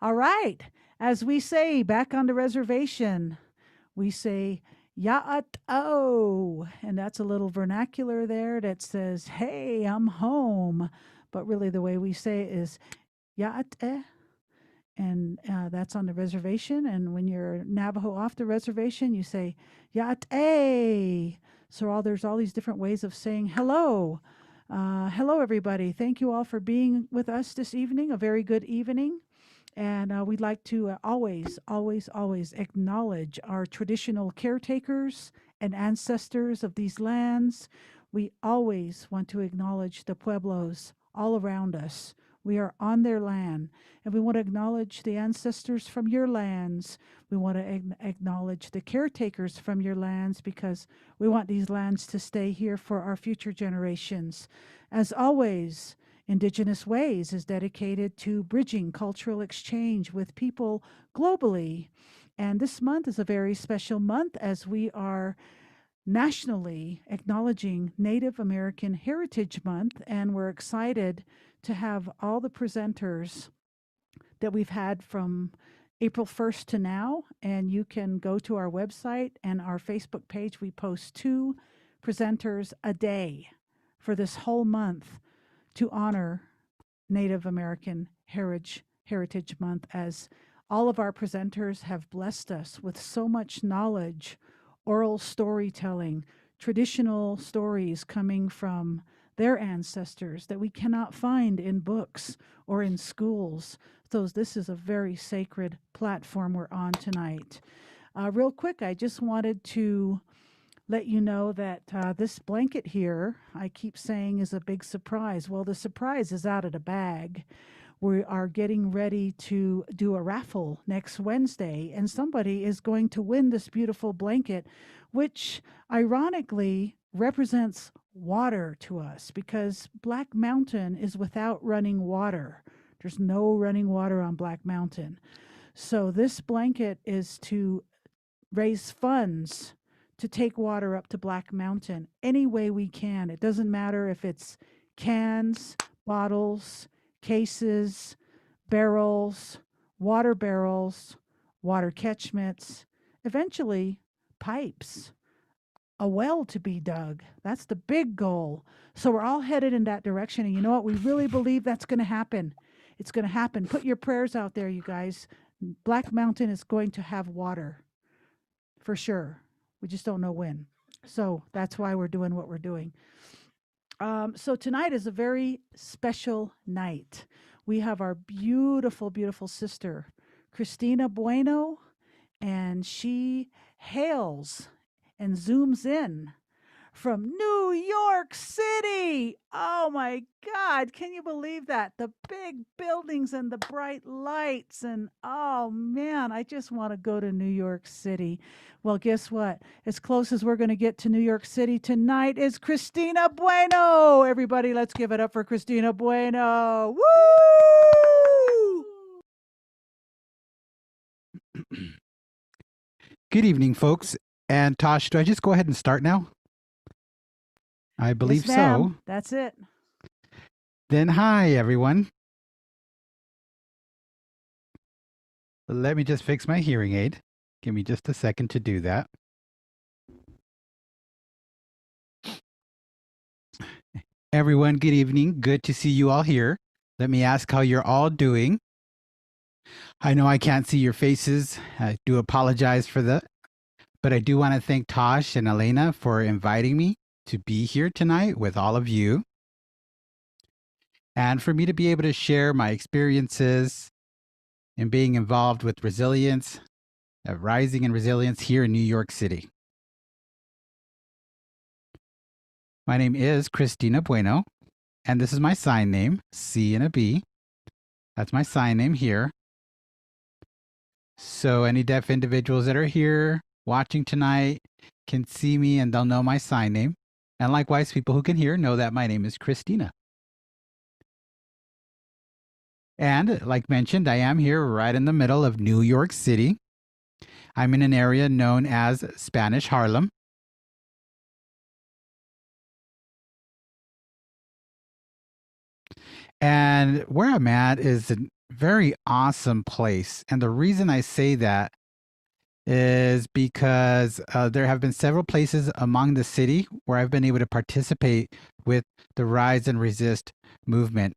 All right. As we say back on the reservation, we say Ya'at-o. And that's a little vernacular there that says, hey, I'm home. But really, the way we say it is Ya'at-eh. And that's on the reservation. And when you're Navajo off the reservation, you say Ya'at-eh. So there's all these different ways of saying hello. Hello, everybody. Thank you all for being with us this evening. A very good evening. And we'd like to always, always, always acknowledge our traditional caretakers and ancestors of these lands. We always want to acknowledge the Pueblos all around us. We are on their land, and we want to acknowledge the ancestors from your lands. We want to acknowledge the caretakers from your lands because we want these lands to stay here for our future generations. As always, Indigenous Ways is dedicated to bridging cultural exchange with people globally. And this month is a very special month as we are nationally acknowledging Native American Heritage Month. And we're excited to have all the presenters that we've had from April 1st to now. And you can go to our website and our Facebook page. We post 2 presenters a day for this whole month to honor Native American Heritage Month, as all of our presenters have blessed us with so much knowledge, oral storytelling, traditional stories coming from their ancestors that we cannot find in books or in schools. So this is a very sacred platform we're on tonight. Real quick, I just wanted to let you know that this blanket here, I keep saying, is a big surprise. Well, the surprise is out of the bag. We are getting ready to do a raffle next Wednesday, and somebody is going to win this beautiful blanket, which ironically represents water to us because Black Mountain is without running water. There's no running water on Black Mountain. So this blanket is to raise funds to take water up to Black Mountain any way we can. It doesn't matter if it's cans, bottles, cases, barrels, water catchments, eventually pipes, a well to be dug. That's the big goal. So we're all headed in that direction. And you know what? We really believe that's going to happen. It's going to happen. Put your prayers out there, you guys. Black Mountain is going to have water for sure. We just don't know when. So that's why we're doing what we're doing. So tonight is a very special night. We have our beautiful, beautiful sister, Christina Bueno, and she hails and zooms in from New York City. Oh my God, can you believe that? The big buildings and the bright lights. And oh man, I just want to go to New York City. Well, guess what? As close as we're going to get to New York City tonight is Christina Bueno. Everybody, let's give it up for Christina Bueno. Woo! Good evening, folks. And Tosh, do I just go ahead and start now? I believe Yes, ma'am. so. That's it. Then hi, everyone. Let me just fix my hearing aid. Give me just a second to do that. Everyone, good evening. Good to see you all here. Let me ask how you're all doing. I know I can't see your faces. I do apologize for that. But I do want to thank Tosh and Elena for inviting me to be here tonight with all of you, and for me to be able to share my experiences in being involved with resilience, rising and resilience here in New York City. My name is Christina Bueno, and this is my sign name, C and a B. That's my sign name here. So any deaf individuals that are here watching tonight can see me and they'll know my sign name. And likewise, people who can hear know that my name is Christina. And like mentioned, I am here right in the middle of New York City. I'm in an area known as Spanish Harlem. And where I'm at is very awesome place. And the reason I say that is because there have been several places among the city where I've been able to participate with the Rise and Resist movement.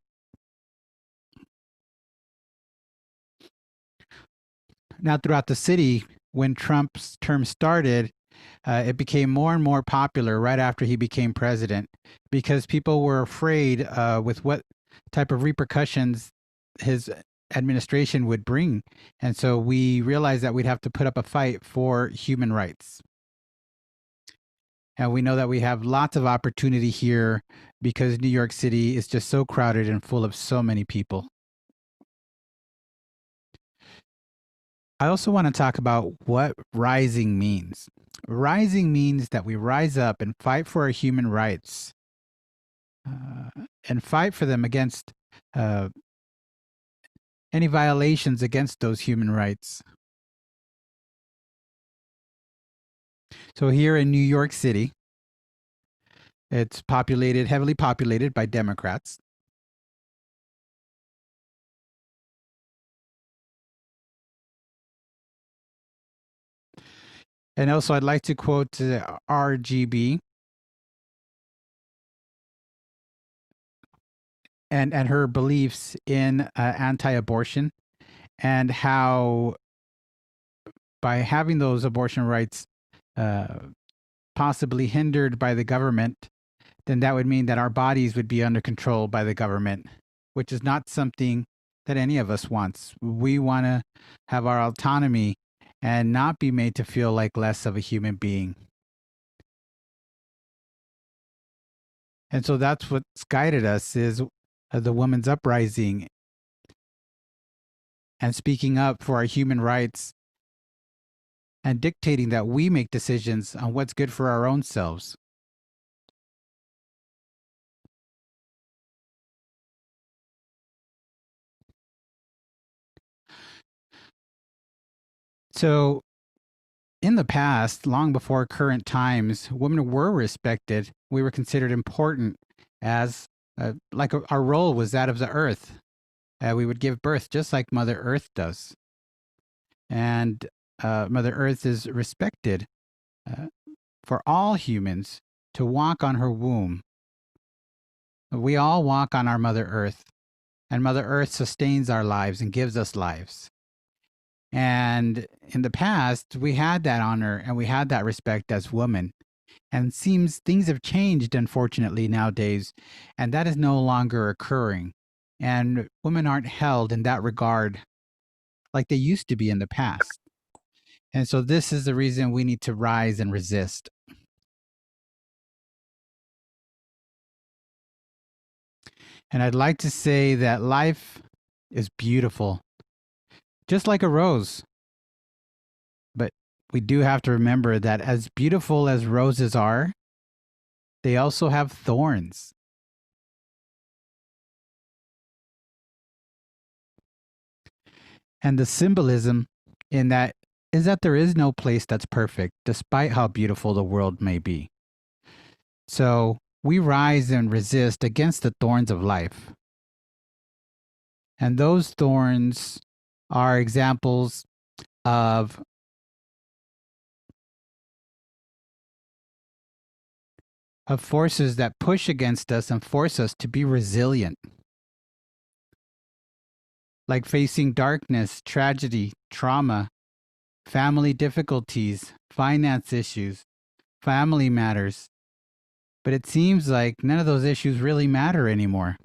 Now, throughout the city, when Trump's term started, it became more and more popular right after he became president because people were afraid with what type of repercussions his administration would bring. And so we realized that we'd have to put up a fight for human rights. And we know that we have lots of opportunity here because New York City is just so crowded and full of so many people. I also want to talk about what rising means. Rising means that we rise up and fight for our human rights and fight for them against uh, any violations against those human rights. So here in New York City, it's heavily populated by Democrats. And also, I'd like to quote RGB and her beliefs in anti-abortion and how by having those abortion rights uh, possibly hindered by the government, then that would mean that our bodies would be under control by the government, which is not something that any of us wants. We want to have our autonomy and not be made to feel like less of a human being. And so that's what's guided us is the women's uprising and speaking up for our human rights and dictating that we make decisions on what's good for our own selves. So, in the past, long before current times, women were respected. We were considered important as our role was that of the earth. We would give birth just like Mother Earth does. And Mother Earth is respected uh, for all humans to walk on her womb. We all walk on our Mother Earth, and Mother Earth sustains our lives and gives us lives. And in the past, we had that honor and we had that respect as women. And it seems things have changed, unfortunately, nowadays, and that is no longer occurring. And women aren't held in that regard like they used to be in the past. And so, this is the reason we need to rise and resist. And I'd like to say that life is beautiful, just like a rose. But we do have to remember that as beautiful as roses are, they also have thorns. And the symbolism in that is that there is no place that's perfect, despite how beautiful the world may be. So we rise and resist against the thorns of life. And those thorns are examples of forces that push against us and force us to be resilient. Like facing darkness, tragedy, trauma, family difficulties, finance issues, family matters. But it seems like none of those issues really matter anymore.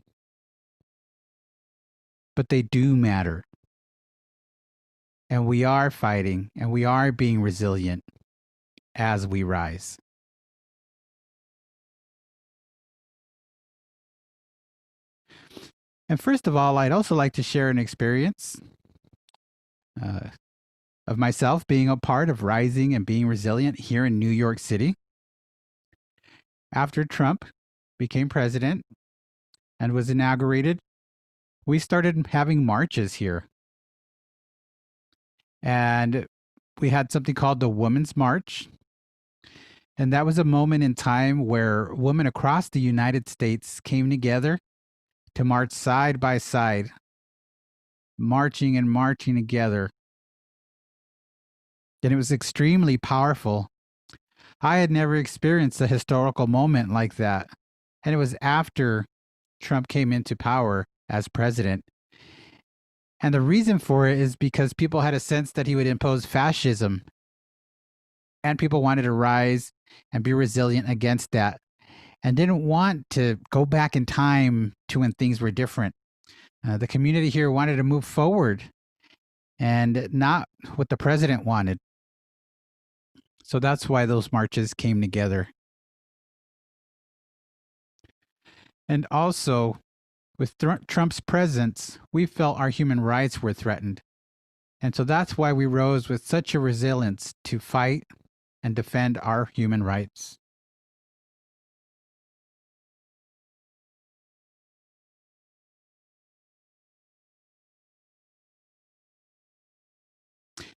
But they do matter. And we are fighting and we are being resilient as we rise. And first of all, I'd also like to share an experience uh, of myself being a part of rising and being resilient here in New York City. After Trump became president and was inaugurated, we started having marches here. And we had something called the Women's March. And that was a moment in time where women across the United States came together to march side by side marching and marching together. And it was extremely powerful. I had never experienced a historical moment like that. And it was after Trump came into power as president. And the reason for it is because people had a sense that he would impose fascism, and people wanted to rise and be resilient against that and didn't want to go back in time to when things were different. The community here wanted to move forward and not what the president wanted. So that's why those marches came together. And also, with Trump's presence, we felt our human rights were threatened. And so that's why we rose with such a resilience to fight and defend our human rights.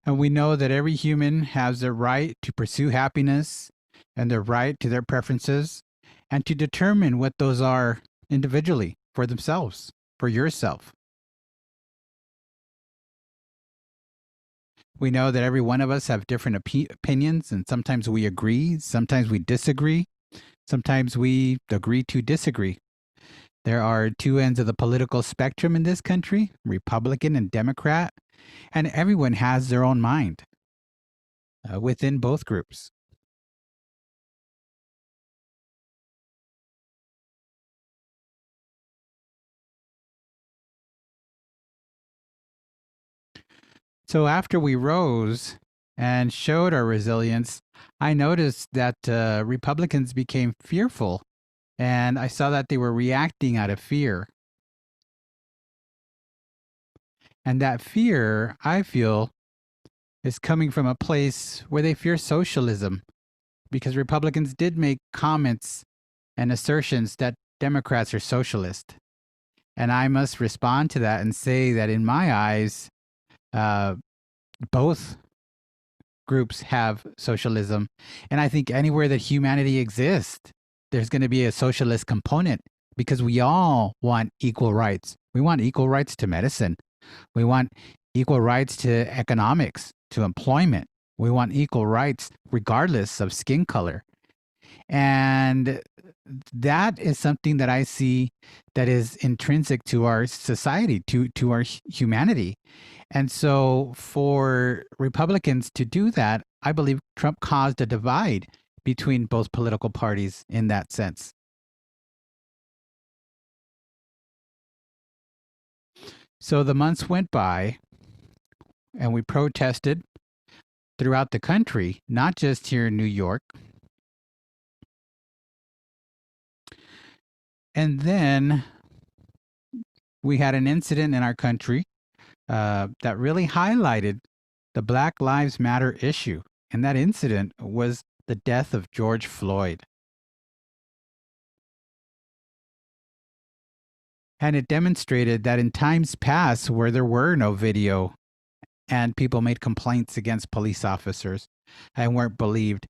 And we know that every human has the right to pursue happiness and their right to their preferences and to determine what those are individually for themselves, for yourself. We know that every one of us have different opinions, and sometimes we agree, sometimes we disagree, sometimes we agree to disagree. There are two ends of the political spectrum in this country, Republican and Democrat, and everyone has their own mind within both groups. So after we rose and showed our resilience, I noticed that Republicans became fearful, and I saw that they were reacting out of fear. And that fear, I feel, is coming from a place where they fear socialism, because Republicans did make comments and assertions that Democrats are socialist. And I must respond to that and say that in my eyes, both groups have socialism. And I think anywhere that humanity exists, there's going to be a socialist component, because we all want equal rights. We want equal rights to medicine. We want equal rights to economics, to employment. We want equal rights regardless of skin color. And that is something that I see that is intrinsic to our society, to our humanity. And so for Republicans to do that, I believe Trump caused a divide between both political parties in that sense. So the months went by and we protested throughout the country, not just here in New York. And then we had an incident in our country that really highlighted the Black Lives Matter issue. And that incident was the death of George Floyd. And it demonstrated that in times past, where there were no video and people made complaints against police officers and weren't believed,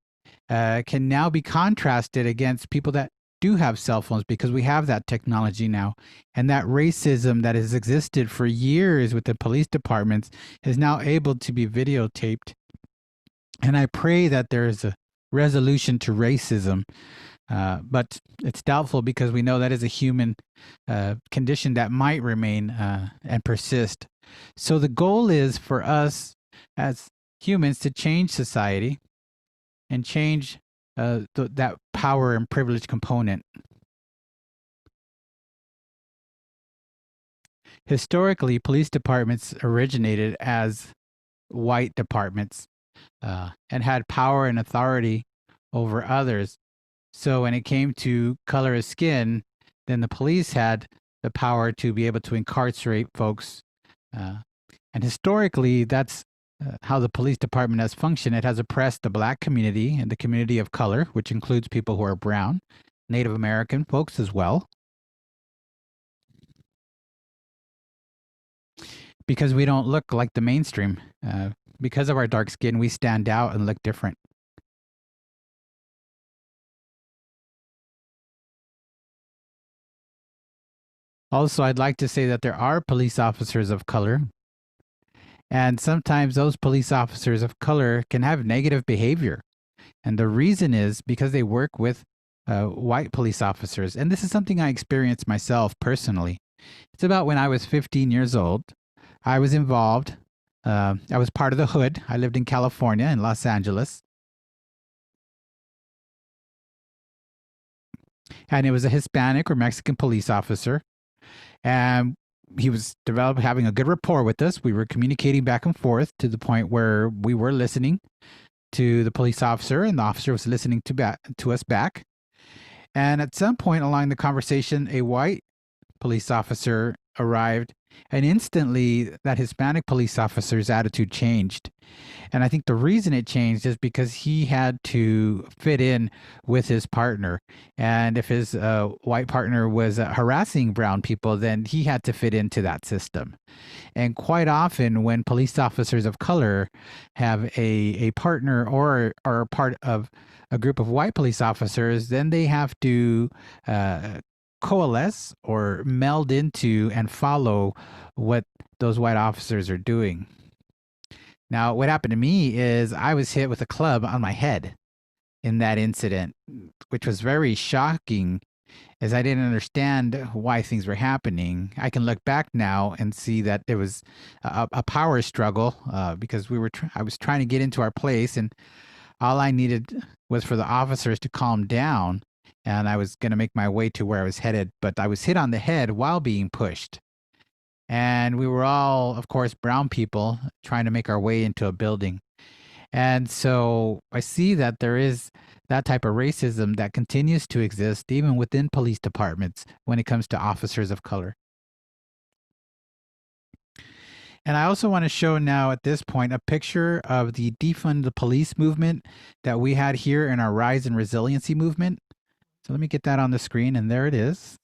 can now be contrasted against people that do have cell phones, because we have that technology now. And that racism that has existed for years with the police departments is now able to be videotaped. And I pray that there is a resolution to racism. But it's doubtful, because we know that is a human condition that might remain and persist. So the goal is for us as humans to change society and change that power and privilege component. Historically, police departments originated as white departments and had power and authority over others. So when it came to color of skin, then the police had the power to be able to incarcerate folks. And historically, that's how the police department has functioned. It has oppressed the black community and the community of color, which includes people who are brown, Native American folks as well. Because we don't look like the mainstream. Because of our dark skin, we stand out and look different. Also, I'd like to say that there are police officers of color And sometimes those police officers of color can have negative behavior. And the reason is because they work with white police officers. And this is something I experienced myself personally. It's about when I was 15 years old. I was involved. I was part of the hood. I lived in California, in Los Angeles. And it was a Hispanic or Mexican police officer. And he was having a good rapport with us. We were communicating back and forth to the point where we were listening to the police officer, and the officer was listening to us back. And at some point along the conversation, a white police officer arrived, and instantly that Hispanic police officer's attitude changed. And I think the reason it changed is because he had to fit in with his partner. And if his white partner was harassing brown people, then he had to fit into that system. And quite often, when police officers of color have a partner or are part of a group of white police officers, then they have to coalesce or meld into and follow what those white officers are doing. Now, what happened to me is I was hit with a club on my head in that incident, which was very shocking as I didn't understand why things were happening. I can look back now and see that it was a power struggle because I was trying to get into our place, and all I needed was for the officers to calm down, and I was going to make my way to where I was headed. But I was hit on the head while being pushed. And we were all, of course, brown people trying to make our way into a building. And so I see that there is that type of racism that continues to exist even within police departments when it comes to officers of color. And I also want to show now at this point a picture of the defund the police movement that we had here in our Rise and Resiliency movement. So let me get that on the screen, and there it is.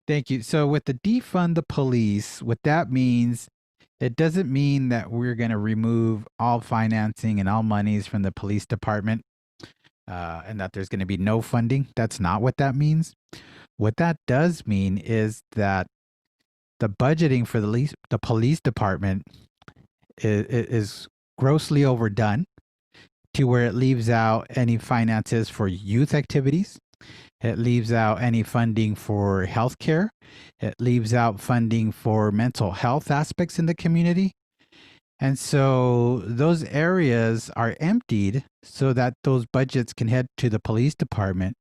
Thank you. So with the defund the police, what that means, it doesn't mean that we're going to remove all financing and all monies from the police department and that there's going to be no funding. That's not what that means. What that does mean is that the budgeting for the police department is grossly overdone to where it leaves out any finances for youth activities. It leaves out any funding for healthcare. It leaves out funding for mental health aspects in the community. And so those areas are emptied so that those budgets can head to the police department.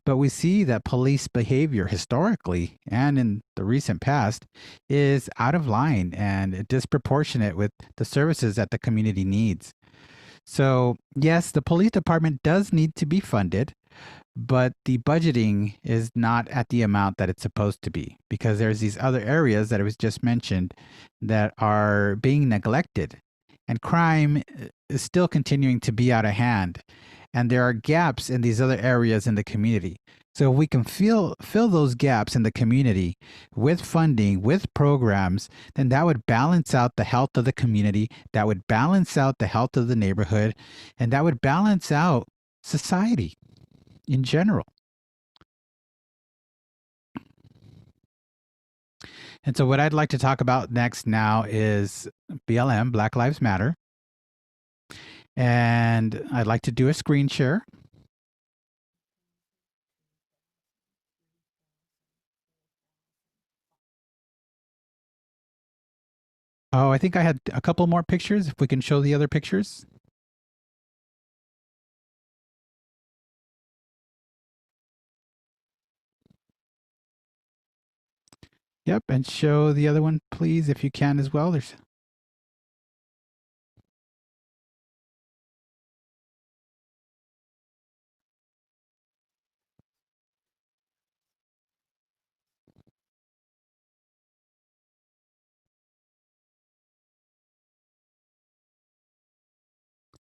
But we see that police behavior historically and in the recent past is out of line and disproportionate with the services that the community needs. So, yes, the police department does need to be funded, but the budgeting is not at the amount that it's supposed to be because there's these other areas that I was just mentioned that are being neglected, and crime is still continuing to be out of hand, and there are gaps in these other areas in the community. So if we can fill those gaps in the community with funding, with programs, then that would balance out the health of the community, that would balance out the health of the neighborhood, and that would balance out society in general. And so what I'd like to talk about next now is BLM, Black Lives Matter. And I'd like to do a screen share. Oh, I think I had a couple more pictures. If we can show the other pictures. Yep, and show the other one, please, if you can as well. There's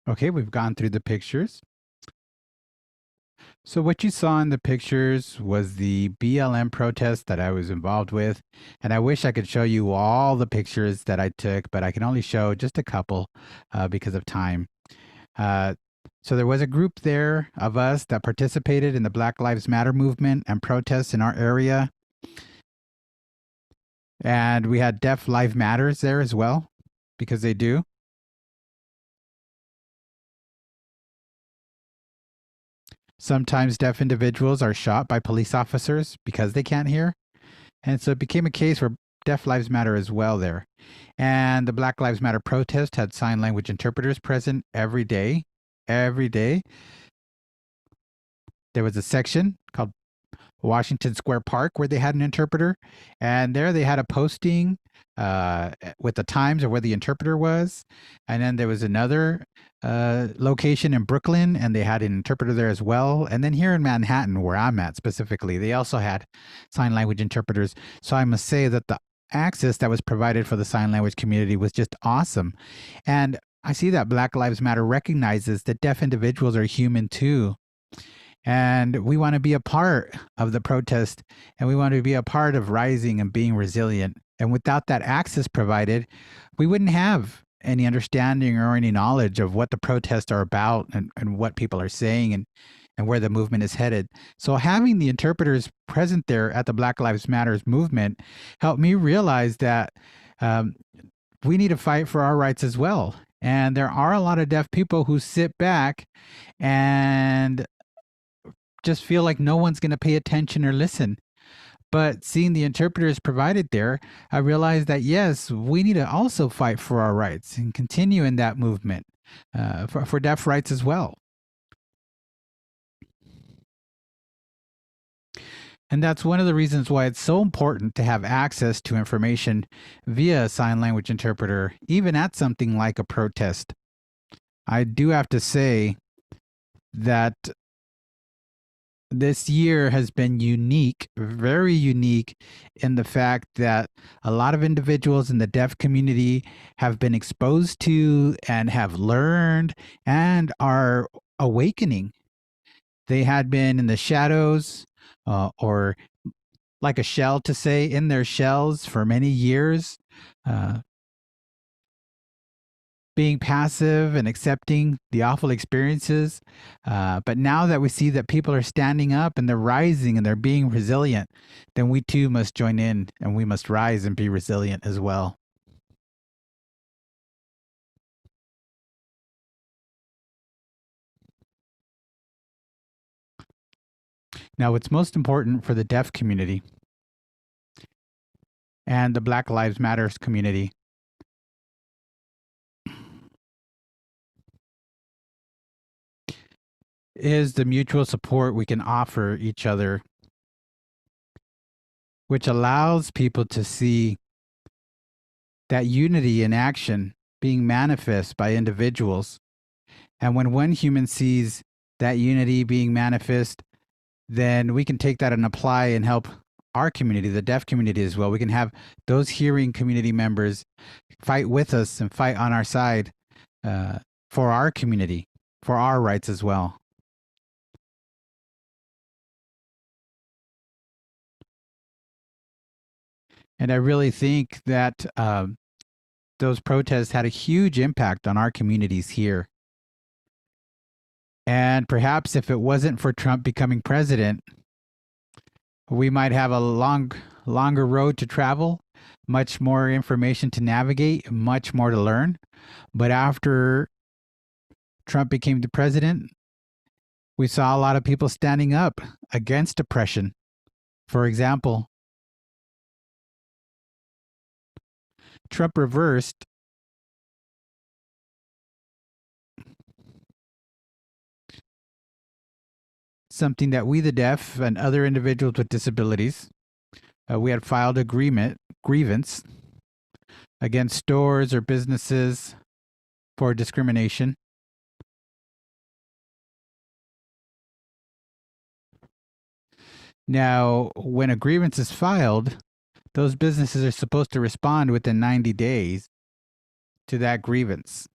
okay, we've gone through the pictures. So what you saw in the pictures was the BLM protest that I was involved with, and I wish I could show you all the pictures that I took, but I can only show just a couple because of time. Uh, So there was a group there of us that participated in the Black Lives Matter movement and protests in our area. And we had Deaf Lives Matters there as well, because they do. Sometimes deaf individuals are shot by police officers because they can't hear. And so it became a case where Deaf Lives Matter as well there. And the Black Lives Matter protest had sign language interpreters present every day. Every day. There was a section called Washington Square Park where they had an interpreter. And there they had a posting with the times of where the interpreter was. And then there was another location in Brooklyn, and they had an interpreter there as well. And then here in Manhattan, where I'm at specifically, they also had sign language interpreters. So I must say that the access that was provided for the sign language community was just awesome. And I see that Black Lives Matter recognizes that deaf individuals are human too. And we want to be a part of the protest, and we want to be a part of rising and being resilient. And without that access provided, we wouldn't have any understanding or any knowledge of what the protests are about and what people are saying and where the movement is headed. So having the interpreters present there at the Black Lives Matters movement helped me realize that we need to fight for our rights as well. And there are a lot of deaf people who sit back and just feel like no one's going to pay attention or listen. But seeing the interpreters provided there, I realized that yes, we need to also fight for our rights and continue in that movement for deaf rights as well. And that's one of the reasons why it's so important to have access to information via a sign language interpreter, even at something like a protest. I do have to say that this year has been unique, very unique, in the fact that a lot of individuals in the deaf community have been exposed to and have learned and are awakening. They had been in the shadows or like a shell to say, in their shells for many years, being passive and accepting the awful experiences. But now that we see that people are standing up and they're rising and they're being resilient, then we too must join in and we must rise and be resilient as well. Now, what's most important for the deaf community and the Black Lives Matter community is the mutual support we can offer each other, which allows people to see that unity in action being manifest by individuals. And when one human sees that unity being manifest, then we can take that and apply and help our community, the deaf community as well. We can have those hearing community members fight with us and fight on our side for our community, for our rights as well. And I really think that those protests had a huge impact on our communities here. And perhaps if it wasn't for Trump becoming president, we might have a longer road to travel, much more information to navigate, much more to learn. But after Trump became the president, we saw a lot of people standing up against oppression. For example, Trump reversed something that we, the deaf, and other individuals with disabilities, we had filed a grievance against stores or businesses for discrimination. Now, when a grievance is filed, those businesses are supposed to respond within 90 days to that grievance.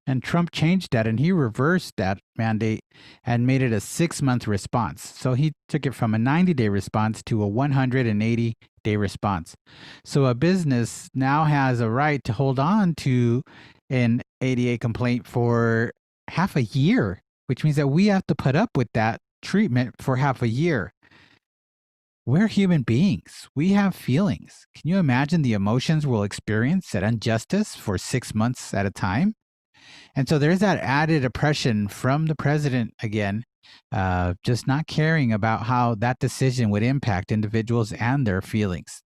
And Trump changed that, and he reversed that mandate and made it a 6-month response. So he took it from a 90-day response to a 180-day response. So a business now has a right to hold on to an ADA complaint for half a year, which means that we have to put up with that treatment for half a year. We're human beings. We have feelings. Can you imagine the emotions we'll experience at injustice for 6 months at a time? And so there's that added oppression from the president again, just not caring about how that decision would impact individuals and their feelings.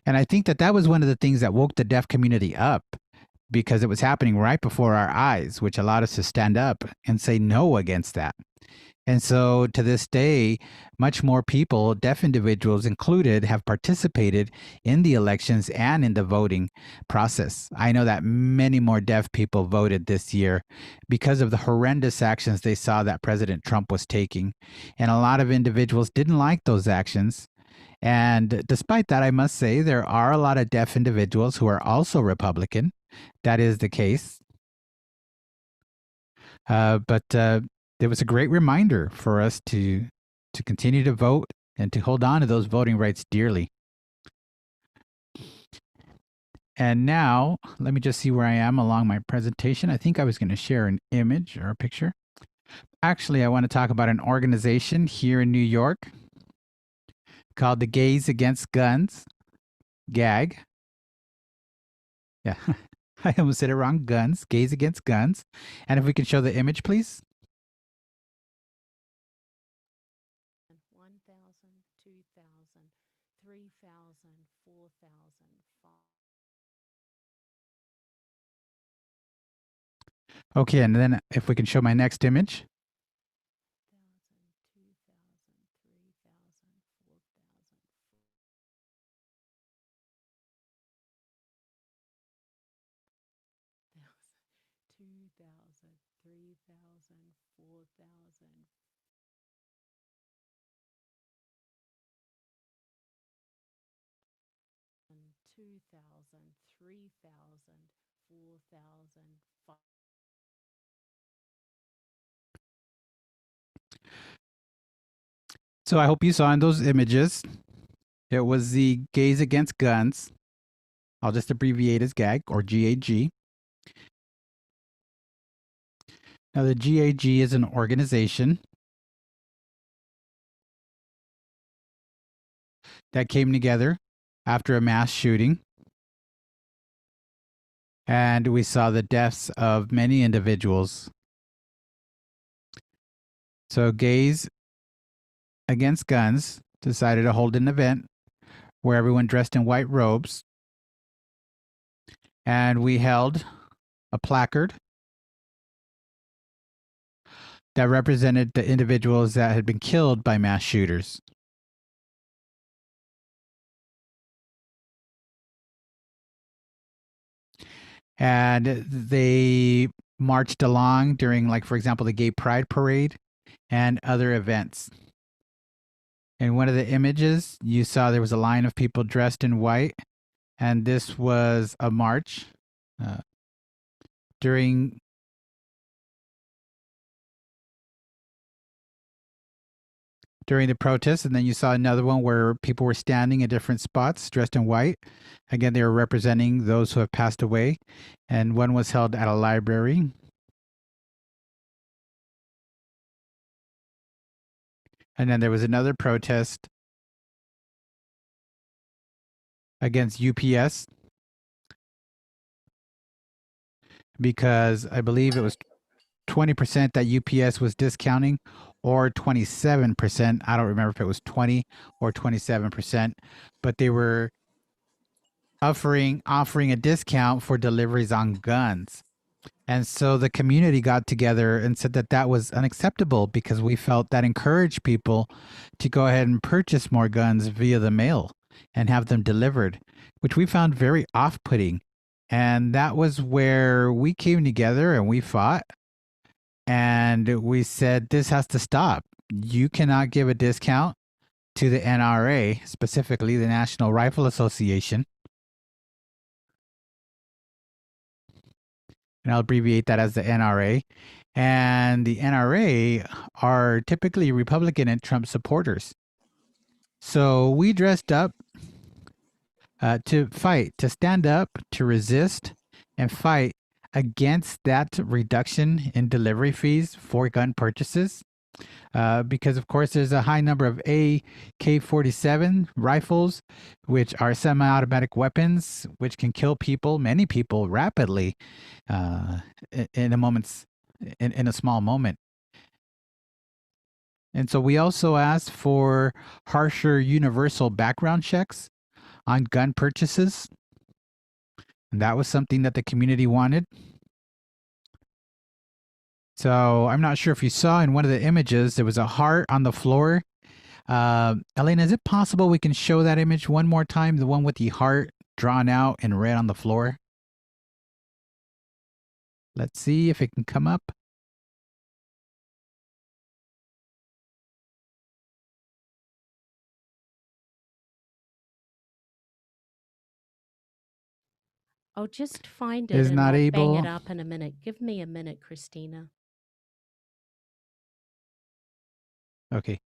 And I think that that was one of the things that woke the deaf community up because it was happening right before our eyes, which allowed us to stand up and say no against that. And so to this day, much more people, deaf individuals included, have participated in the elections and in the voting process. I know that many more deaf people voted this year because of the horrendous actions they saw that President Trump was taking. And a lot of individuals didn't like those actions. And despite that, I must say there are a lot of deaf individuals who are also Republican. That is the case. But it was a great reminder for us to continue to vote and to hold on to those voting rights dearly. And now, let me just see where I am along my presentation. I think I was going to share an image or a picture. Actually, I want to talk about an organization here in New York called the Gays Against Guns, GAG. Yeah, I almost said it wrong. Guns, Gays Against Guns. And if we can show the image, please. 1,000, 2,000, 3,000, 4,000, 5,000, Okay, and then if we can show my next image. 5,000. So I hope you saw in those images, it was the Gays Against Guns. I'll just abbreviate as GAG or GAG. Now, the GAG is an organization that came together after a mass shooting. And we saw the deaths of many individuals. So, Gays Against Guns decided to hold an event where everyone dressed in white robes. And we held a placard that represented the individuals that had been killed by mass shooters. And they marched along during, like, for example, the Gay Pride Parade and other events. In one of the images, you saw there was a line of people dressed in white, and this was a march during the protests. And then you saw another one where people were standing in different spots dressed in white. Again, they were representing those who have passed away. And one was held at a library. And then there was another protest against UPS because I believe it was 20% that UPS was discounting, or 27%. I don't remember if it was 20 or 27%, but they were offering a discount for deliveries on guns. And so the community got together and said that that was unacceptable because we felt that encouraged people to go ahead and purchase more guns via the mail and have them delivered, which we found very off-putting. And that was where we came together and we fought. And we said, this has to stop. You cannot give a discount to the NRA, specifically the National Rifle Association. And I'll abbreviate that as the NRA. And the NRA are typically Republican and Trump supporters. So we dressed up to fight, to stand up, to resist, and fight against that reduction in delivery fees for gun purchases. Because, of course, there's a high number of AK-47 rifles, which are semi-automatic weapons, which can kill people, many people, rapidly uh, in in a small moment. And so we also asked for harsher universal background checks on gun purchases. And that was something that the community wanted. So I'm not sure if you saw in one of the images, there was a heart on the floor. Elena, is it possible we can show that image one more time? The one with the heart drawn out in red on the floor? Let's see if it can come up. Oh, just find it Is and not I'll bang able. it up in a minute. Give me a minute, Christina. Okay.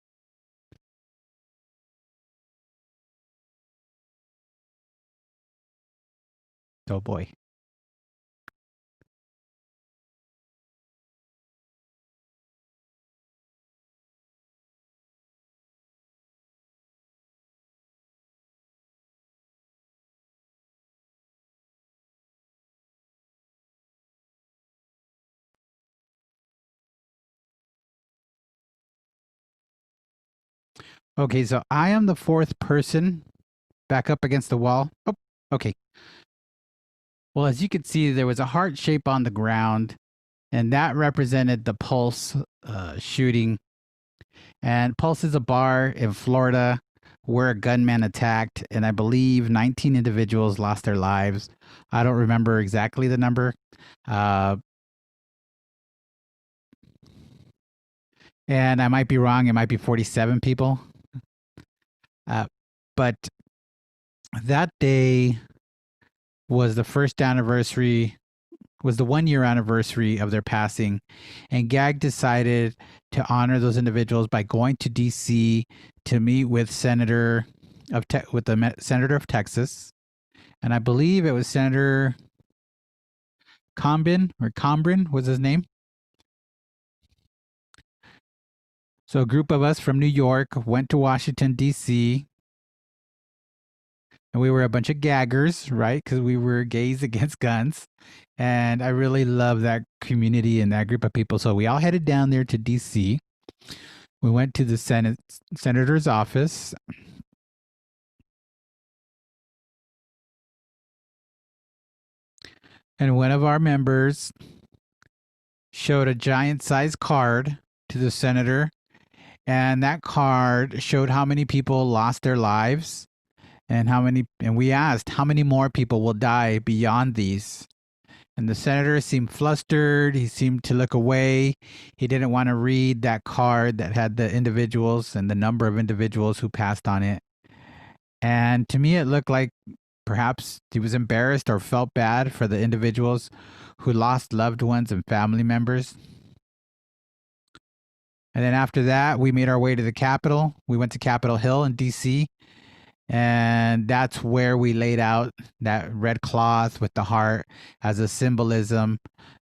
Oh boy. Okay, so I am the fourth person back up against the wall. Oh, okay. Well, as you can see, there was a heart shape on the ground, and that represented the Pulse shooting. And Pulse is a bar in Florida where a gunman attacked, and I believe 19 individuals lost their lives. I don't remember exactly the number. Uh, and I might be wrong. It might be 47 people. But that day was the first anniversary, was the 1 year anniversary of their passing. And GAG decided to honor those individuals by going to DC to meet with Senator of Texas. And I believe it was Senator Combrin was his name. So a group of us from New York went to Washington, D.C., and we were a bunch of gaggers, right? Because we were gays against guns. And I really love that community and that group of people. So we all headed down there to D.C. We went to the senator's office. And one of our members showed a giant sized card to the senator. And that card showed how many people lost their lives and we asked how many more people will die beyond these. And the senator seemed flustered. He seemed to look away. He didn't want to read that card that had the individuals and the number of individuals who passed on it. And to me, it looked like perhaps he was embarrassed or felt bad for the individuals who lost loved ones and family members. And then after that, we made our way to the Capitol. We went to Capitol Hill in DC. And that's where we laid out that red cloth with the heart as a symbolism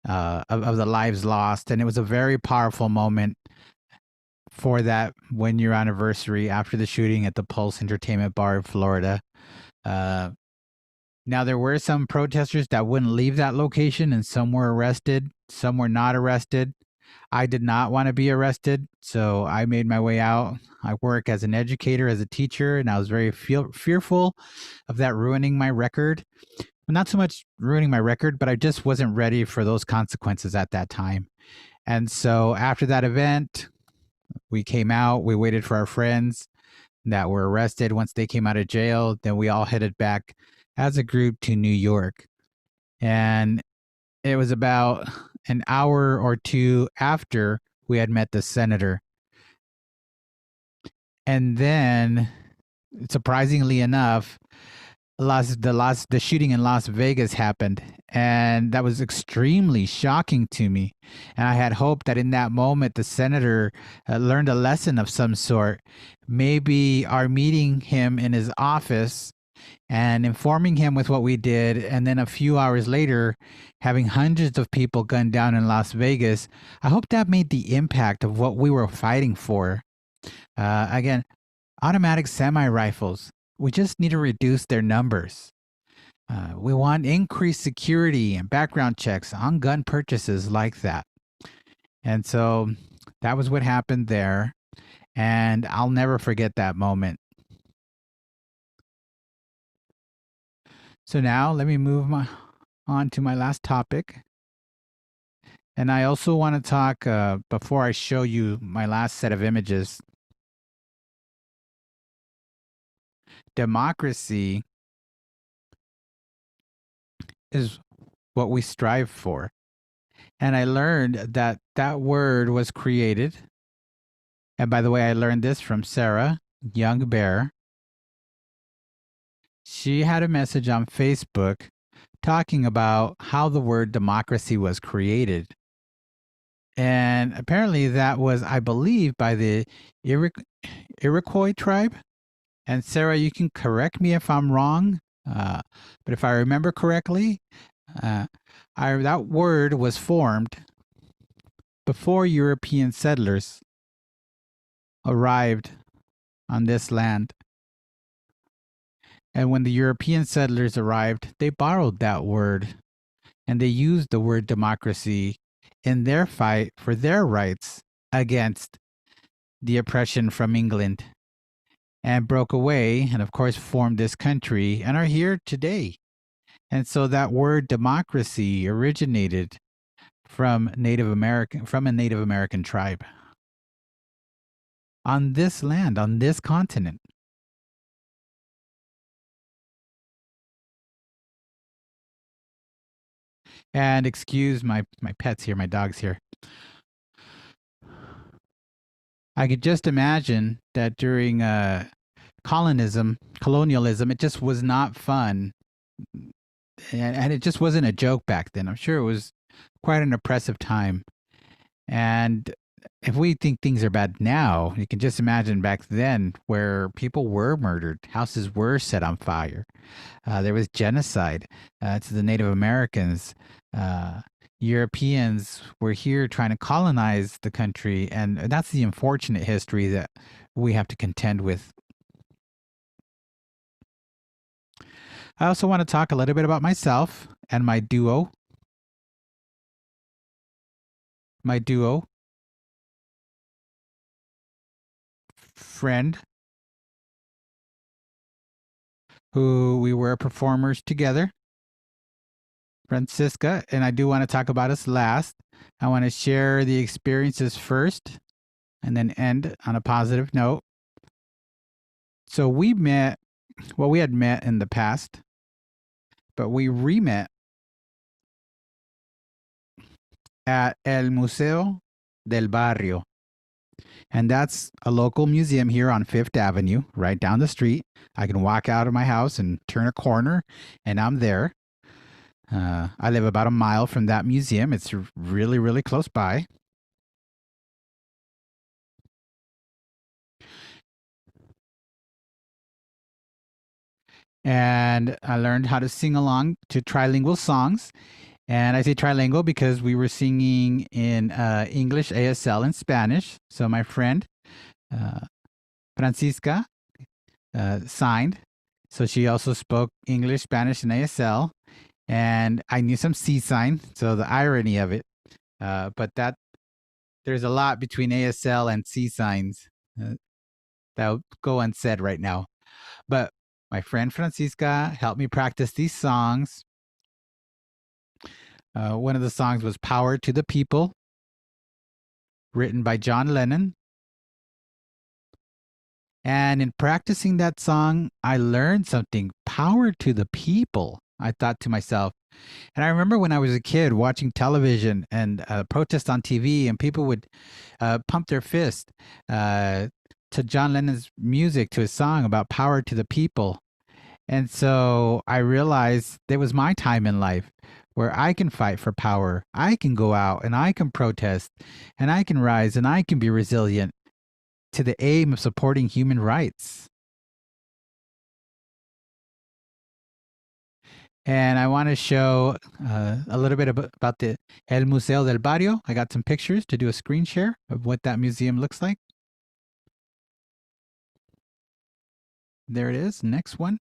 of the lives lost. And it was a very powerful moment for that 1 year anniversary after the shooting at the Pulse Entertainment Bar in Florida. Now, there were some protesters that wouldn't leave that location, and some were arrested, some were not arrested. I did not want to be arrested, so I made my way out. I work as an educator, as a teacher, and I was very fearful of that ruining my record. Not so much ruining my record, but I just wasn't ready for those consequences at that time. And so after that event, we came out, we waited for our friends that were arrested. Once they came out of jail, then we all headed back as a group to New York. And it was about an hour or two after we had met the senator. And then, surprisingly enough, the shooting in Las Vegas happened, and that was extremely shocking to me. And I had hoped that in that moment the senator learned a lesson of some sort. Maybe our meeting him in his office and informing him with what we did. And then a few hours later, having hundreds of people gunned down in Las Vegas. I hope that made the impact of what we were fighting for. Again, automatic semi rifles. We just need to reduce their numbers. We want increased security and background checks on gun purchases like that. And so that was what happened there. And I'll never forget that moment. So now let me move on to my last topic. And I also want to talk, before I show you my last set of images, democracy is what we strive for. And I learned that that word was created. And by the way, I learned this from Sarah Young Bear. She had a message on Facebook talking about how the word democracy was created. And apparently that was, I believe, by the Iroquois tribe. And Sarah, you can correct me if I'm wrong, but if I remember correctly, that word was formed before European settlers arrived on this land. And when the European settlers arrived, they borrowed that word and they used the word democracy in their fight for their rights against the oppression from England, and broke away and, of course, formed this country and are here today. And so that word democracy originated from a Native American tribe on this land, on this continent. And excuse my pets here, my dogs here. I could just imagine that during colonialism, it just was not fun. And it just wasn't a joke back then. I'm sure it was quite an oppressive time. And if we think things are bad now, you can just imagine back then where people were murdered, houses were set on fire. There was genocide to the Native Americans. Europeans were here trying to colonize the country, and that's the unfortunate history that we have to contend with. I also want to talk a little bit about myself and my duo. Friend, who we were performers together, Francisca, and I do want to talk about us last. I want to share the experiences first and then end on a positive note. So we had met in the past, but we re-met at El Museo del Barrio. And that's a local museum here on Fifth Avenue, right down the street. I can walk out of my house and turn a corner, and I'm there. I live about a mile from that museum. It's really, really close by. And I learned how to sing along to trilingual songs. And I say trilingual because we were singing in English, ASL, and Spanish. So my friend, Francisca, signed. So she also spoke English, Spanish, and ASL. And I knew some C sign, so the irony of it. But there's a lot between ASL and C signs that'll go unsaid right now. But my friend Francisca helped me practice these songs. One of the songs was Power to the People, written by John Lennon. And in practicing that song, I learned something. Power to the people, I thought to myself. And I remember when I was a kid watching television and protests on TV, and people would pump their fist to John Lennon's music, to his song about power to the people. And so I realized there was my time in life where I can fight for power. I can go out and I can protest and I can rise and I can be resilient to the aim of supporting human rights. And I want to show a little bit about the El Museo del Barrio. I got some pictures to do a screen share of what that museum looks like. There it is. Next one.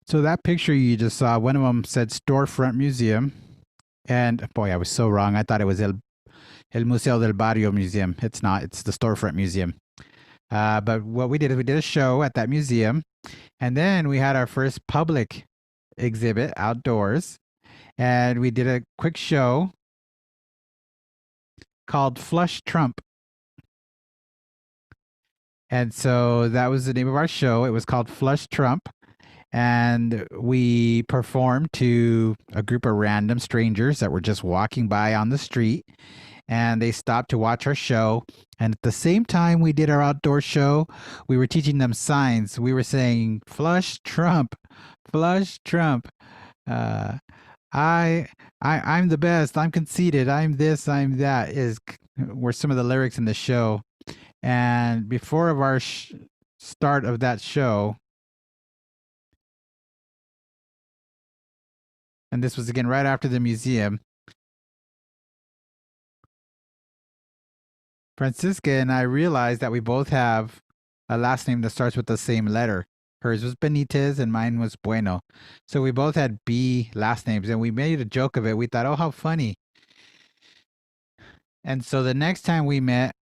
So that picture you just saw, one of them said Storefront Museum. And boy, I was so wrong. I thought it was El Museo del Barrio Museum. It's not. It's the Storefront Museum. But what we did is we did a show at that museum. And then we had our first public exhibit outdoors. And we did a quick show called Flush Trump. And so that was the name of our show. It was called Flush Trump. And we performed to a group of random strangers that were just walking by on the street. And they stopped to watch our show. And at the same time we did our outdoor show, we were teaching them signs. We were saying, Flush Trump, Flush Trump. Uh, I'm the best. I'm conceited. I'm this. I'm that. Were some of the lyrics in the show. And before of our start of that show, and this was again right after the museum, Francisca and I realized that we both have a last name that starts with the same letter. Hers was Benitez and mine was Bueno. So we both had B last names and we made a joke of it. We thought, oh, how funny. And so the next time we met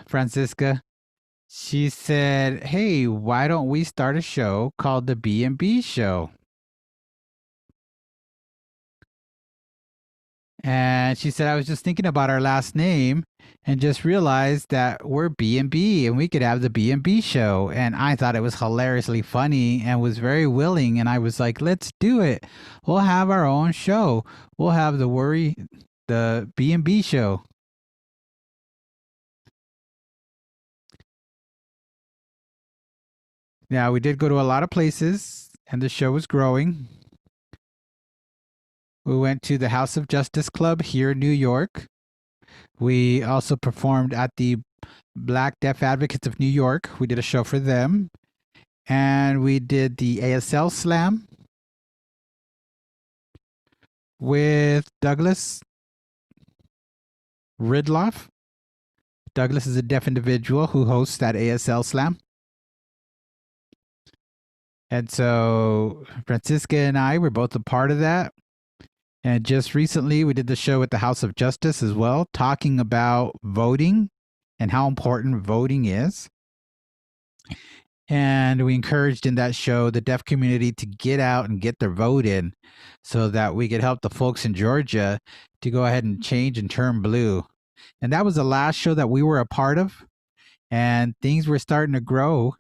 Francisca, she said, hey, why don't we start a show called the B&B Show? And she said, I was just thinking about our last name and just realized that we're B&B and we could have the B&B show. And I thought it was hilariously funny and was very willing. And I was like, let's do it. We'll have our own show. We'll have the B&B show. Now, we did go to a lot of places and the show was growing. We went to the House of Justice Club here in New York. We also performed at the Black Deaf Advocates of New York. We did a show for them. And we did the ASL Slam with Douglas Ridloff. Douglas is a deaf individual who hosts that ASL Slam. And so Francisca and I were both a part of that. And just recently, we did the show at the House of Justice as well, talking about voting and how important voting is. And we encouraged in that show the deaf community to get out and get their vote in so that we could help the folks in Georgia to go ahead and change and turn blue. And that was the last show that we were a part of. And things were starting to grow.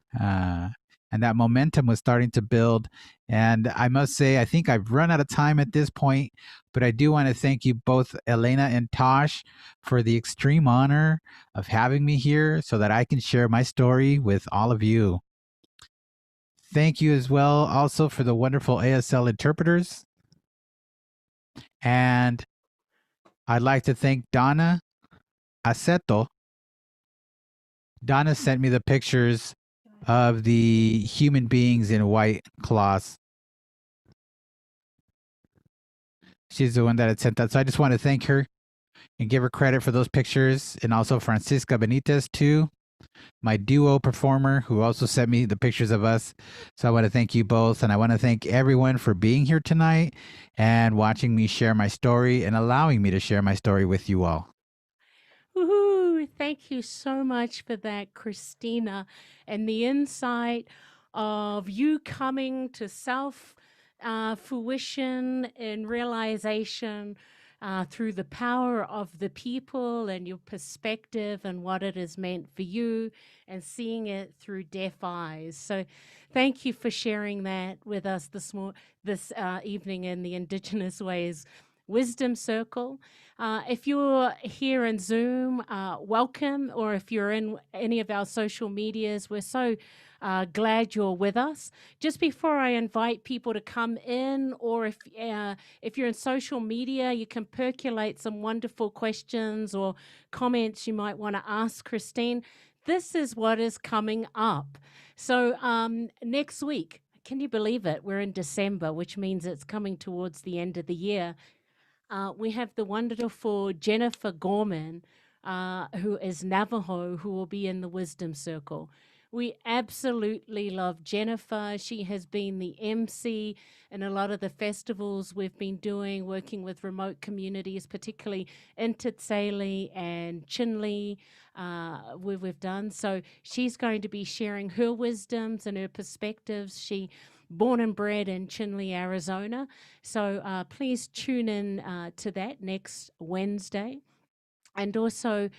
And that momentum was starting to build. And I must say, I think I've run out of time at this point, but I do want to thank you both, Elena and Tosh, for the extreme honor of having me here so that I can share my story with all of you. Thank you as well also for the wonderful ASL interpreters. And I'd like to thank Donna Aceto. Donna sent me the pictures of the human beings in white cloths. She's the one that had sent that. So I just want to thank her and give her credit for those pictures. And also Francisca Benitez, too, my duo performer, who also sent me the pictures of us. So I want to thank you both. And I want to thank everyone for being here tonight and watching me share my story and allowing me to share my story with you all. Woohoo! Thank you so much for that, Christina, and the insight of you coming to self fruition and realization through the power of the people and your perspective and what it has meant for you and seeing it through deaf eyes. So thank you for sharing that with us this evening in the Indigenous Ways Wisdom Circle. If you're here in Zoom, welcome, or if you're in any of our social medias, we're so glad you're with us. Just before I invite people to come in, or if you're in social media, you can percolate some wonderful questions or comments you might want to ask Christine. This is what is coming up. So next week, can you believe it? We're in December, which means it's coming towards the end of the year. We have the wonderful Jennifer Gorman, who is Navajo, who will be in the Wisdom Circle. We absolutely love Jennifer. She has been the MC in a lot of the festivals we've been doing, working with remote communities, particularly in Titseli and Chinle, where we've done. So she's going to be sharing her wisdoms and her perspectives. She born and bred in Chinle, Arizona. So please tune in to that next Wednesday. And also,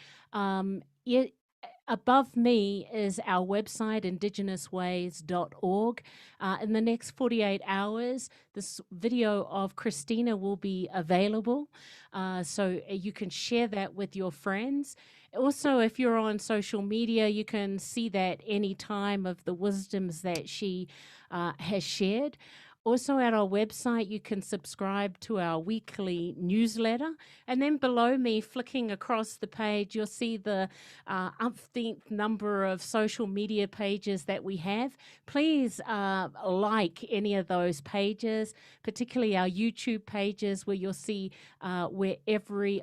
above me is our website, IndigenousWays.org. In the next 48 hours, this video of Christina will be available. So you can share that with your friends. Also, if you're on social media, you can see that any time of the wisdoms that she has shared. Also, at our website, you can subscribe to our weekly newsletter. And then below me, flicking across the page, you'll see the umpteenth number of social media pages that we have. Please like any of those pages, particularly our YouTube pages, where you'll see where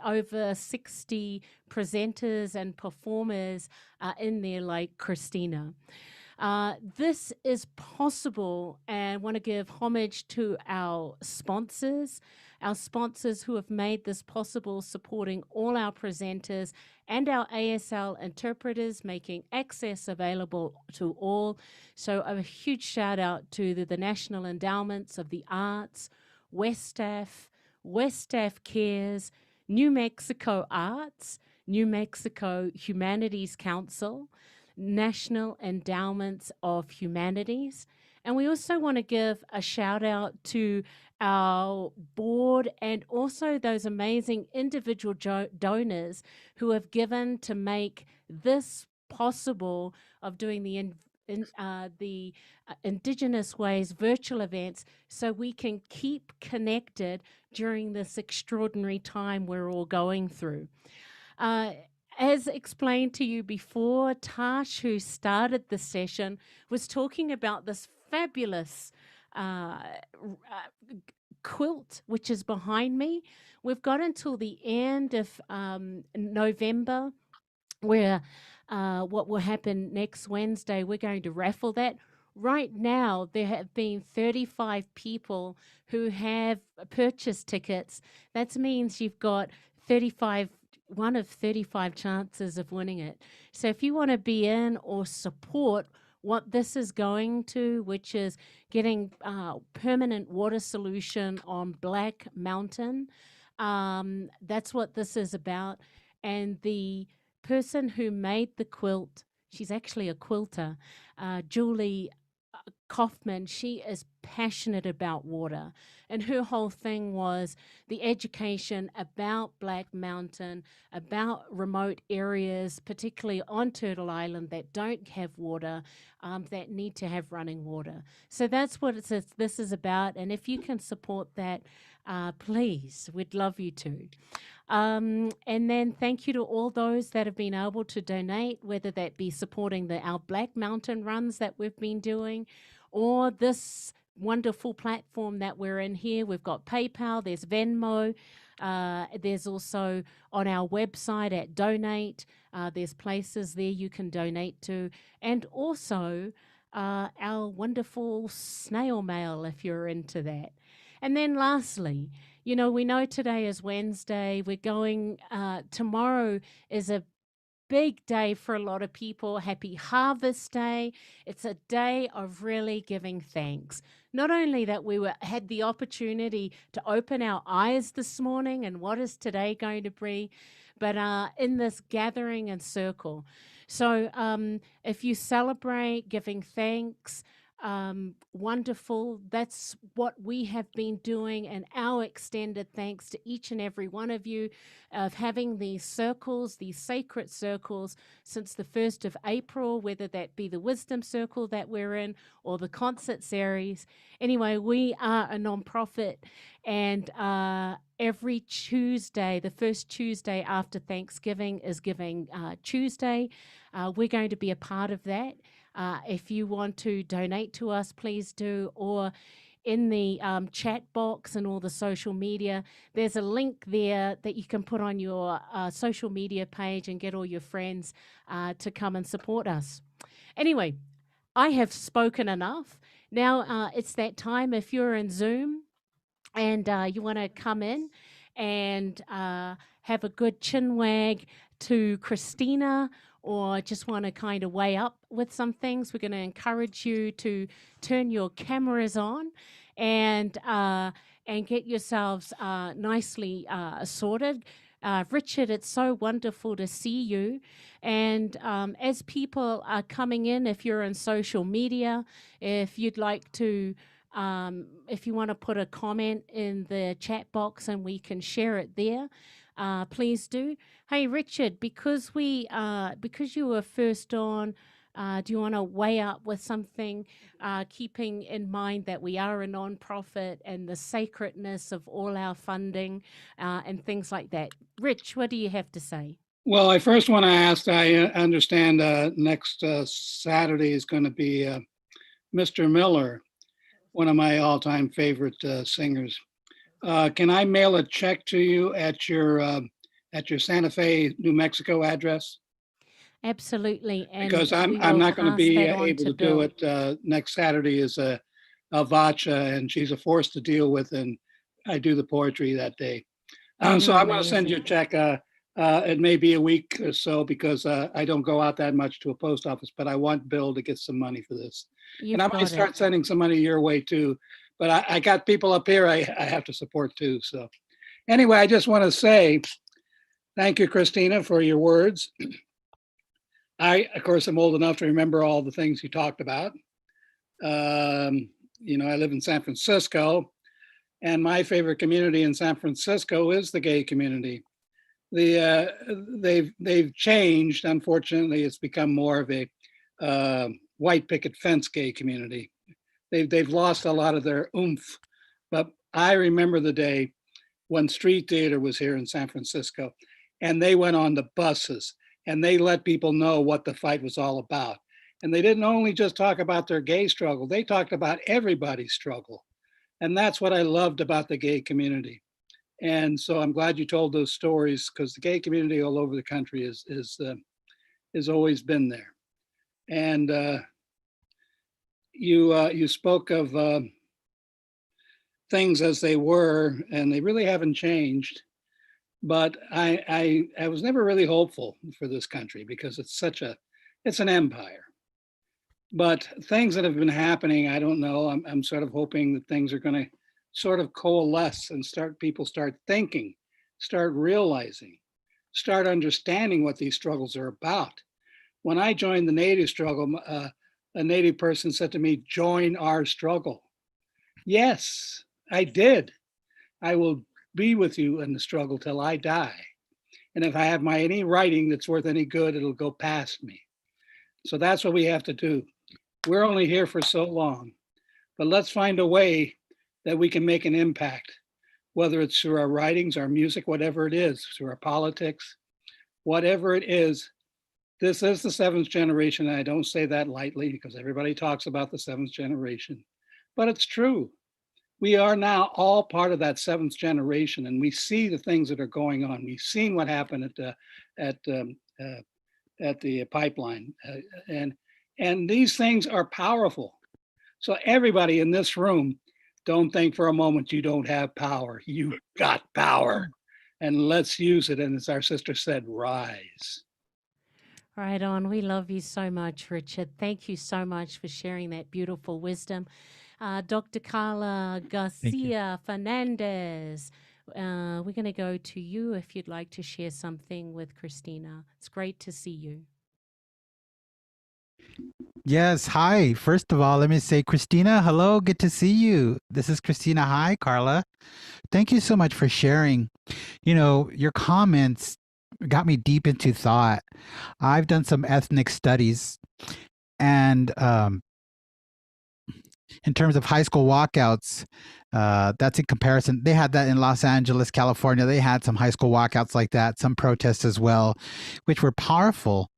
over 60 presenters and performers are in there, like Christina. This is possible, and I want to give homage to our sponsors who have made this possible, supporting all our presenters and our ASL interpreters, making access available to all. So a huge shout out to the National Endowments of the Arts, Westaff Cares, New Mexico Arts, New Mexico Humanities Council, National Endowments of Humanities. And we also want to give a shout out to our board and also those amazing individual donors who have given to make this possible, of doing the Indigenous Ways virtual events, so we can keep connected during this extraordinary time we're all going through. As explained to you before, Tash, who started the session, was talking about this fabulous quilt, which is behind me. We've got until the end of November, where what will happen next Wednesday, we're going to raffle that. Right now, there have been 35 people who have purchased tickets. That means you've got 1 of 35 chances of winning it. So if you want to be in or support what this is going to, which is getting permanent water solution on Black Mountain, that's what this is about. And the person who made the quilt, she's actually a quilter, Julie Kaufman, she is passionate about water. And her whole thing was the education about Black Mountain, about remote areas, particularly on Turtle Island, that don't have water, that need to have running water. So that's what this is about. And if you can support that, please, we'd love you to. And then thank you to all those that have been able to donate, whether that be supporting our Black Mountain runs that we've been doing, or this wonderful platform that we're in here. We've got PayPal, there's Venmo, there's also on our website at Donate, there's places there you can donate to, and also our wonderful snail mail if you're into that. And then lastly, we know today is Wednesday. We're going, tomorrow is a big day for a lot of people. Happy Harvest Day. It's a day of really giving thanks. Not only that we had the opportunity to open our eyes this morning and what is today going to be, but in this gathering and circle. So if you celebrate giving thanks, wonderful. That's what we have been doing, and our extended thanks to each and every one of you of having these circles, these sacred circles, since the 1st of April, whether that be the wisdom circle that we're in or the concert series. Anyway, we are a nonprofit, and every Tuesday, the first Tuesday after Thanksgiving is Giving Tuesday. We're going to be a part of that. If you want to donate to us, please do. Or in the chat box and all the social media, there's a link there that you can put on your social media page and get all your friends to come and support us. Anyway, I have spoken enough. Now it's that time. If you're in Zoom and you want to come in and have a good chin wag to Christina, or just want to kind of weigh up with some things, we're going to encourage you to turn your cameras on and get yourselves nicely sorted. Richard, it's so wonderful to see you. And as people are coming in, if you're on social media, if you'd like to if you want to put a comment in the chat box and we can share it there, please do. Hey, Richard, because you were first on, do you want to weigh up with something, keeping in mind that we are a nonprofit and the sacredness of all our funding and things like that? Rich, what do you have to say? Well, I first want to ask, I understand next Saturday is going to be Mr. Miller, one of my all-time favorite singers. Can I mail a check to you at your Santa Fe, New Mexico address? Absolutely. And Because we I'm will not going to pass be that on able to do Bill. it. Next Saturday is a Vacha, and she's a force to deal with, and I do the poetry that day. So You're I'm going to send you a amazing. check. It may be a week or so because I don't go out that much to a post office, but I want Bill to get some money for this. And I You've might got start it. sending some money your way too. But I got people up here I have to support too. So anyway, I just want to say thank you, Christina, for your words. I, of course, am old enough to remember all the things you talked about. I live in San Francisco, and my favorite community in San Francisco is the gay community. They've changed. Unfortunately, it's become more of a white picket fence gay community. They've lost a lot of their oomph. But I remember the day when street theater was here in San Francisco, and they went on the buses and they let people know what the fight was all about. And they didn't only just talk about their gay struggle; they talked about everybody's struggle. And that's what I loved about the gay community. And so I'm glad you told those stories because the gay community all over the country is always been there. And you spoke of things as they were, and they really haven't changed. But I was never really hopeful for this country because it's an empire. But things that have been happening, I don't know. I'm sort of hoping that things are going to sort of coalesce and people start thinking, start realizing, start understanding what these struggles are about. When I joined the Native struggle, a Native person said to me, "Join our struggle." Yes, I did. I will be with you in the struggle till I die. And if I have any writing that's worth any good, it'll go past me. So that's what we have to do. We're only here for so long, but let's find a way that we can make an impact, whether it's through our writings, our music, whatever it is, through our politics, whatever it is. This is the seventh generation. And I don't say that lightly because everybody talks about the seventh generation, but it's true. We are now all part of that seventh generation, and we see the things that are going on. We've seen what happened at the pipeline, and these things are powerful. So everybody in this room, don't think for a moment you don't have power. You got power, and let's use it. And as our sister said, rise. Right on. We love you so much, Richard. Thank you so much for sharing that beautiful wisdom. Dr. Carla Thank you. Garcia Fernandez, we're going to go to you if you'd like to share something with Christina. It's great to see you. Yes. Hi. First of all, let me say, Christina, hello. Good to see you. This is Christina. Hi, Carla. Thank you so much for sharing. Your comments got me deep into thought. I've done some ethnic studies, and in terms of high school walkouts, that's in comparison. They had that in Los Angeles, California. They had some high school walkouts like that, some protests as well, which were powerful.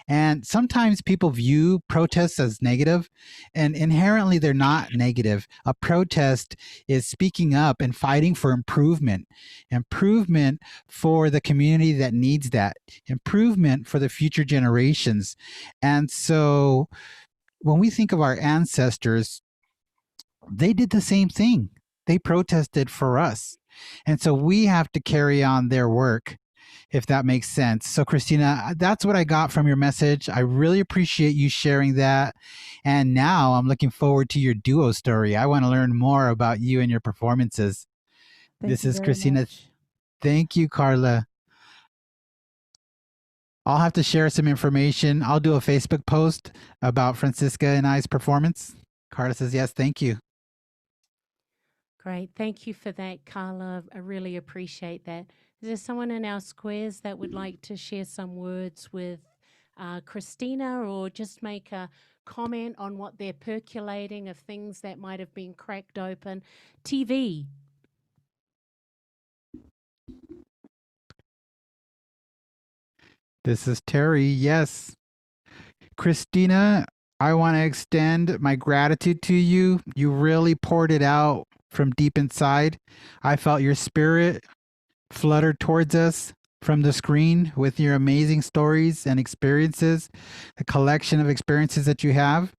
And sometimes people view protests as negative, and inherently they're not negative. A protest is speaking up and fighting for improvement for the community that needs that, improvement for the future generations. And so when we think of our ancestors, they did the same thing. They protested for us. And so we have to carry on their work, if that makes sense. So, Christina, that's what I got from your message. I really appreciate you sharing that. And now I'm looking forward to your duo story. I want to learn more about you and your performances. Thank This you is very Christina. much. Thank you, Carla. I'll have to share some information. I'll do a Facebook post about Francisca and I's performance. Carla says, yes, thank you. Great. Thank you for that, Carla. I really appreciate that. Is there someone in our squares that would like to share some words with Christina, or just make a comment on what they're percolating of things that might have been cracked open? TV. This is Terry. Yes. Christina, I want to extend my gratitude to you. You really poured it out from deep inside. I felt your spirit flutter towards us from the screen with your amazing stories and experiences, the collection of experiences that you have.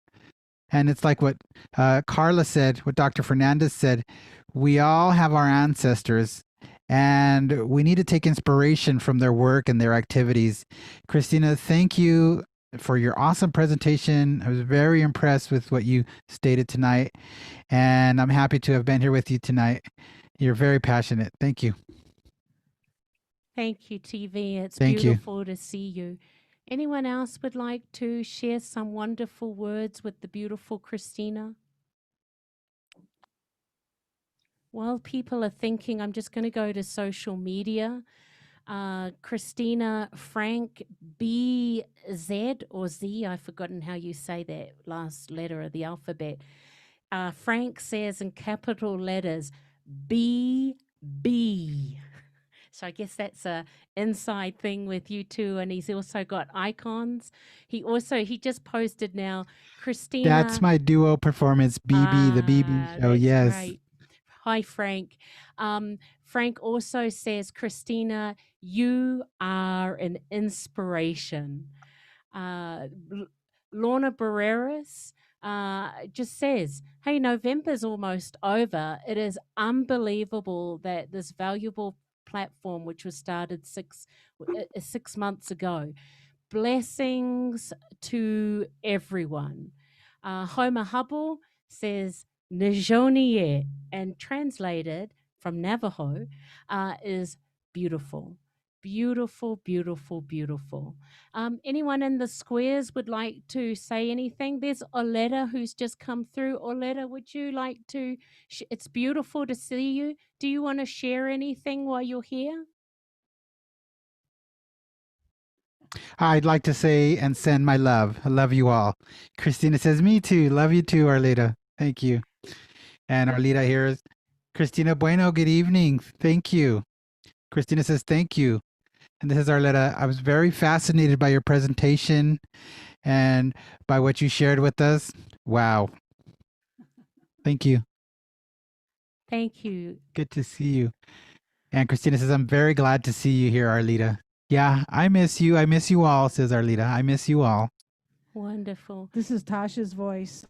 And it's like what Carla said, what Dr. Fernandez said. We all have our ancestors, and we need to take inspiration from their work and their activities. Christina, thank you for your awesome presentation. I was very impressed with what you stated tonight, and I'm happy to have been here with you tonight. You're very passionate. Thank you. Thank you, TV. It's Thank you. beautiful to see you. Anyone else would like to share some wonderful words with the beautiful Christina? While people are thinking, I'm just going to go to social media. Christina Frank BZ or Z, I've forgotten how you say that last letter of the alphabet. Frank says in capital letters, BB. So I guess that's a inside thing with you two. And he's also got icons. He just posted now, Christina. That's my duo performance, BB, the BB show. That's Yes. great. Hi, Frank. Frank also says, Christina, you are an inspiration. Lorna Barreras just says, hey, November's almost over. It is unbelievable that this valuable platform, which was started 6 months ago, blessings to everyone. Homer Hubble says, Nijonie, and translated from Navajo, is beautiful. Beautiful, beautiful, beautiful. Anyone in the squares would like to say anything? There's Oleta who's just come through. Oleta, would you like to? It's beautiful to see you. Do you want to share anything while you're here? I'd like to say and send my love. I love you all. Christina says, me too. Love you too, Arlita. Thank you. And Arlita here is Christina Bueno. Good evening. Thank you. Christina says, thank you. And this is Arleta. I was very fascinated by your presentation and by what you shared with us. Wow. Thank you. Thank you. Good to see you. And Christina says, I'm very glad to see you here, Arlita. Yeah, I miss you. I miss you all, says Arlita. I miss you all. Wonderful. This is Tasha's voice.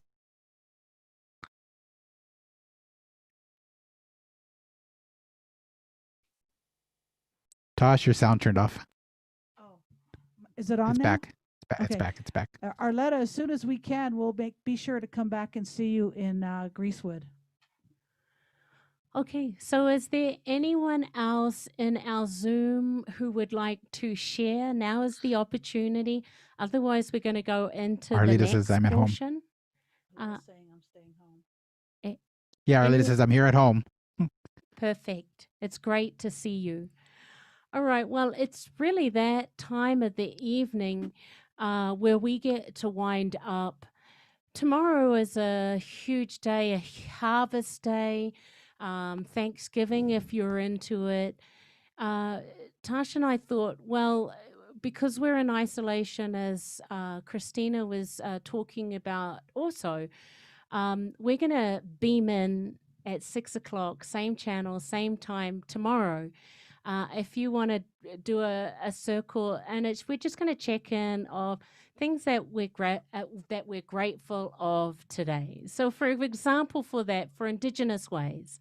Tosh, your sound turned off. Oh, is it on It's now? back. It's Okay. back. It's back. Arletta, as soon as we can, we'll be sure to come back and see you in Greasewood. Okay, so is there anyone else in our Zoom who would like to share? Now is the opportunity. Otherwise, we're going to go into the Arlita says next I'm at home. portion. Uh, saying I'm staying home. a- Yeah, Arlita any says I'm here at home. perfect. It's great to see you. All right. Well, it's really that time of the evening where we get to wind up. Tomorrow is a huge day, a harvest day, Thanksgiving if you're into it. Tasha and I thought, well, because we're in isolation, as Christina was talking about also, we're going to beam in at 6 o'clock, same channel, same time tomorrow. If you want to do a circle, and we're just going to check in of things that that we're grateful of today. So, for example, for that, for Indigenous Ways,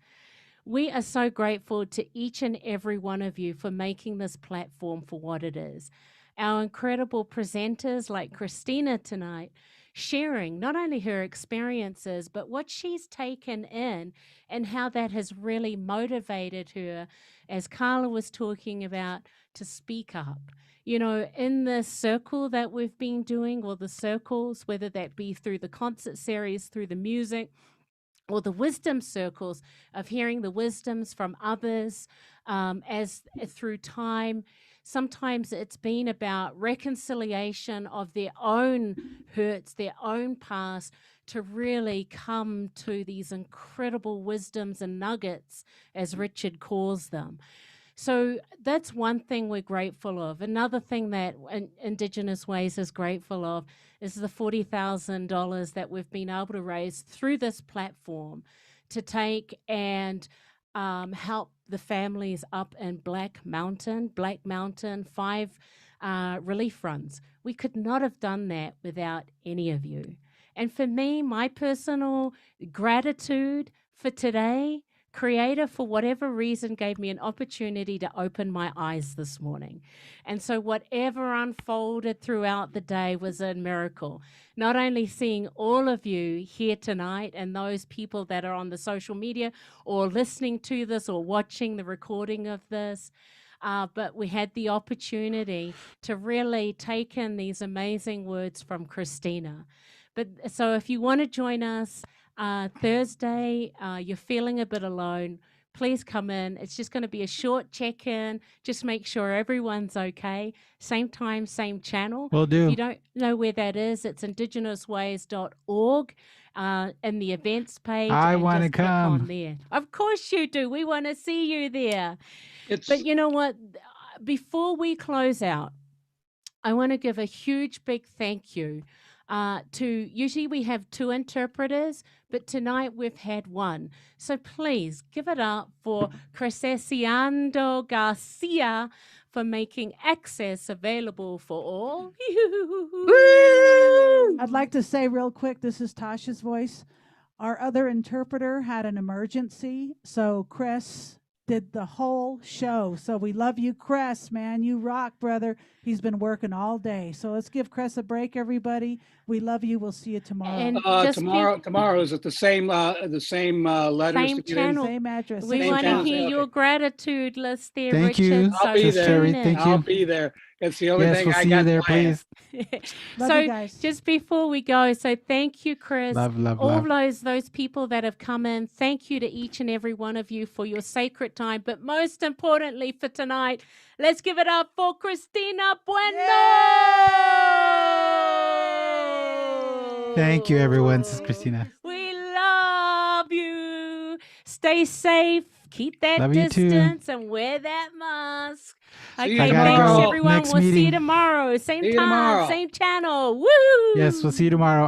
we are so grateful to each and every one of you for making this platform for what it is. Our incredible presenters like Christina tonight, sharing not only her experiences, but what she's taken in and how that has really motivated her, as Carla was talking about, to speak up. You know, in the circle that we've been doing, or the circles, whether that be through the concert series, through the music, or the wisdom circles of hearing the wisdoms from others as through time. Sometimes it's been about reconciliation of their own hurts, their own past, to really come to these incredible wisdoms and nuggets, as Richard calls them. So that's one thing we're grateful of. Another thing that Indigenous Ways is grateful of is the $40,000 that we've been able to raise through this platform to take and help the families up in Black Mountain, 5 relief runs. We could not have done that without any of you. And for me, my personal gratitude for today, Creator, for whatever reason, gave me an opportunity to open my eyes this morning. And so whatever unfolded throughout the day was a miracle. Not only seeing all of you here tonight and those people that are on the social media or listening to this or watching the recording of this, but we had the opportunity to really take in these amazing words from Christina. But so if you want to join us, Thursday, you're feeling a bit alone, please come in. It's just going to be a short check-in. Just make sure everyone's okay. Same time, same channel. Will If do. you don't know where that is, it's IndigenousWays.org in the events page. I and want to just click on come. there. Of course you do. We want to see you there. It's But you know what? Before we close out, I want to give a huge big thank you to, usually we have 2 interpreters, but tonight we've had 1. So please give it up for Crescesiando Garcia for making access available for all. I'd like to say real quick, this is Tasha's voice. Our other interpreter had an emergency, so Chris did the whole show. So we love you, Chris, man. You rock, brother. He's been working all day. So let's give Chris a break, everybody. We love you. We'll see you tomorrow. And just tomorrow is it the same letters Same to get in? channel. Same address. We Same want to channel, hear okay. your gratitude list there, Thank Richard. you, So I'll be Sister there. Terry. tune in. Thank I'll you. be there. It's the only Yes, thing we'll I see got you there, planned. please. Love So you guys. just before we go, so thank you, Chris. Love. All those people that have come in, thank you to each and every one of you for your sacred time. But most importantly for tonight, let's give it up for Christina Bueno. Thank you, everyone. This is Christina. We love you. Stay safe. Keep that Love you too. distance and wear that mask. See you Okay, I gotta thanks go. everyone. Next We'll see you meeting. tomorrow. Same See you time, tomorrow. same channel. Woo! Yes, we'll see you tomorrow.